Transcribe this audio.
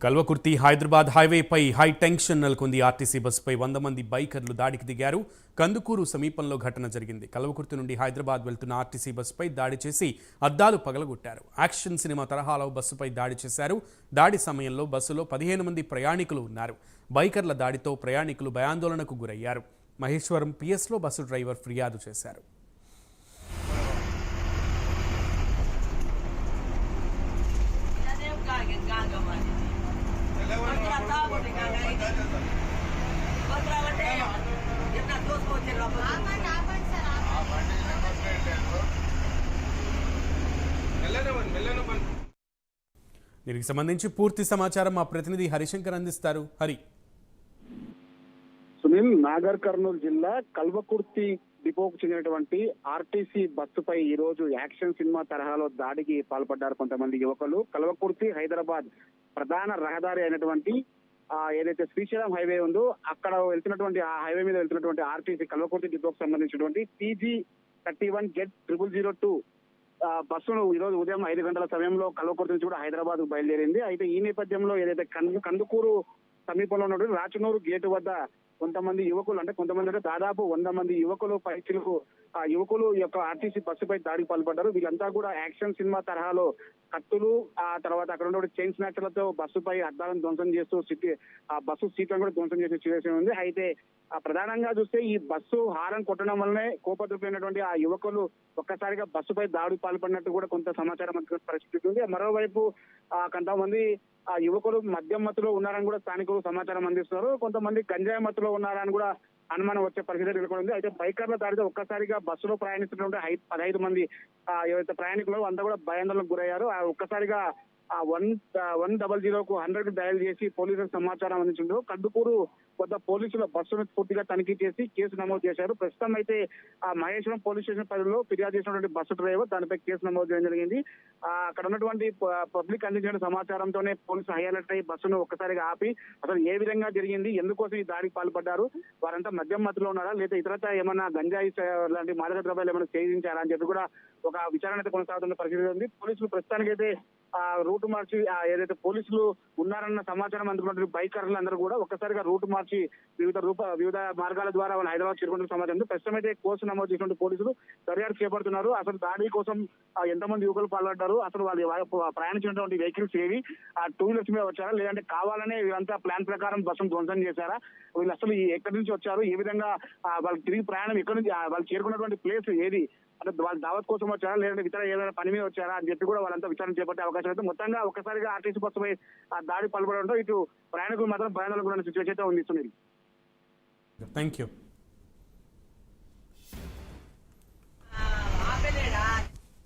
Kalwakurthy Hyderabad హైవేపై high tension నెలకొంది. RTC బస్సుపై 100 మంది బైకర్లు దాడికి దిగారు. కందుకూరు సమీపంలో ఘటన జరిగింది. కల్వకుర్తి నుండి హైదరాబాద్ వెళ్తున్న ఆర్టీసీ బస్సుపై దాడి చేసి అద్దాలు పగలగొట్టారు. యాక్షన్ సినిమా తరహాలో బస్సుపై దాడి చేశారు. దాడి సమయంలో బస్సులో 15 మంది ప్రయాణికులు ఉన్నారు. బైకర్ల దాడితో ప్రయాణికులు భయాందోళనకు గురయ్యారు. మహేశ్వరం పిఎస్లో బస్సు డ్రైవర్ ఫిర్యాదు చేశారు. దీనికి సంబంధించి పూర్తి సమాచారం మా ప్రతినిధి హరిశంకర్ అందిస్తారు. హరి. సునీల్, నాగర్ కర్నూలు జిల్లా కల్వకుర్తి డిపోకు చెందినటువంటి ఆర్టీసీ బస్సుపై ఈ రోజు యాక్షన్ సినిమా తరహాలో దాడికి పాల్పడ్డారు కొంతమంది యువకులు. కల్వకుర్తి హైదరాబాద్ ప్రధాన రహదారి అయినటువంటి ఏదైతే శ్రీశైలం హైవే ఉందో అక్కడ వెళ్తున్నటువంటి ఆ హైవే మీద వెళ్తున్నటువంటి ఆర్టీసీ కల్వకుర్తి డిపోకు సంబంధించినటువంటి TG31Z002 బస్సును ఈ రోజు ఉదయం 5 గంటల సమయంలో కల్వకుర్తి నుంచి కూడా హైదరాబాద్ బయలుదేరింది. అయితే ఈ నేపథ్యంలో ఏదైతే కందుకూరు సమీపంలో ఉన్నటువంటి రాచనూరు గేటు వద్ద కొంతమంది యువకులు అంటే దాదాపు 100 మంది యువకులు పైచిలకు ఆ యువకులు యొక్క ఆర్టీసీ బస్సుపై దాడికి పాల్పడ్డారు. వీళ్ళంతా కూడా యాక్షన్ సినిమా తరహాలో కత్తులు, ఆ తర్వాత అక్కడ ఉన్న చైన్ స్నాచర్లతో బస్సుపై అద్దాలను ధ్వంసం చేస్తూ ఆ బస్సు సీట్లను కూడా ధ్వంసం చేసే సిచ్యువేషన్ ఉంది. అయితే ప్రధానంగా చూస్తే ఈ బస్సు హారన్ కొట్టడం వల్లనే కోపద్రుపోయినటువంటి ఆ యువకులు ఒక్కసారిగా బస్సుపై దాడి పాల్పడినట్టు కూడా కొంత సమాచారం అందుకున్న పరిస్థితి ఉంది. మరోవైపు కొంతమంది ఆ యువకులు మద్యం మత్తులో ఉన్నారని కూడా స్థానికులు సమాచారం అందిస్తున్నారు. కొంతమంది గంజాయి మత్తులో ఉన్నారని కూడా అనుమానం వచ్చే పరిస్థితి నెలకొంది. అయితే బైకర్ల దాడితో ఒక్కసారిగా బస్సులో ప్రయాణిస్తున్నటువంటి 15 మంది ఏవైతే ప్రయాణికులు అంతా కూడా భయాందోళనకు గురయ్యారు. ఒక్కసారిగా 100కు 100కు డయల్ చేసి పోలీసులకు సమాచారం అందించింది. కందుకూరు వద్ద పోలీసుల బస్సును పూర్తిగా తనిఖీ చేసి కేసు నమోదు చేశారు. ప్రస్తుతం అయితే మహేశ్వరం పోలీస్ స్టేషన్ పరిధిలో ఫిర్యాదు చేసినటువంటి బస్సు డ్రైవర్ దానిపై కేసు నమోదు చేయడం జరిగింది. అక్కడ ఉన్నటువంటి పబ్లిక్ అందించిన సమాచారంతోనే పోలీసులు హై అలర్ట్ అయ్యి బస్సును ఒక్కసారిగా ఆపి అసలు ఏ విధంగా జరిగింది, ఎందుకోసం ఈ దాడికి పాల్పడ్డారు, వారంతా మద్యం మత్తులో ఉన్నారా లేదా ఇతరత ఏమన్నా గంజాయి లాంటి మాదక ద్రవ్యాలు ఏమైనా సేవించారా అని చెప్పి కూడా ఒక విచారణ అయితే కొనసాగుతున్న పరిస్థితి ఉంది. పోలీసులు ప్రస్తుతానికైతే రూట్ మార్చి ఏదైతే పోలీసులు ఉన్నారన్న సమాచారం అందుకున్నటువంటి బైకర్లు అందరూ కూడా ఒక్కసారిగా రూట్ మార్చి వివిధ మార్గాల ద్వారా వాళ్ళు హైదరాబాద్ చేరుకుంటున్న సమాచారం. ప్రస్తుతం అయితే కేసు నమోదు చేసినటువంటి పోలీసులు దర్యాప్తు చేపడుతున్నారు. అసలు దాడి కోసం ఎంతమంది యువకులు పాల్పడ్డారు, అసలు వాళ్ళు ప్రయాణించినటువంటి వెహికల్స్ ఏవి, ఆ 2 వీలర్స్ మీద వచ్చారా లేదంటే కావాలనే వీళ్ళంతా ప్లాన్ ప్రకారం బస్సును ధ్వంసం చేశారా, వీళ్ళు అసలు ఎక్కడి నుంచి వచ్చారు, ఏ విధంగా వాళ్ళు తిరిగి ప్రయాణం ఎక్కడి నుంచి వాళ్ళు చేరుకున్నటువంటి ప్లేస్ ఏది, అంటే వాళ్ళు దావత్ కోసం వచ్చారా లేదంటే ఇతర ఏదైనా పని మీద వచ్చారా అని చెప్పి కూడా వాళ్ళంతా విచారణ చేపట్టే అవకాశం అయితే మొత్తంగా ఒక్కసారిగా ఆర్టీసీ బస్సుపై దాడి పాల్పడడంతో ఇటు ప్రయాణికులు మాత్రం భయాందోళనకు గురైన సిచ్యువేషన్ అయితే ఉంది. Sunil, thank you.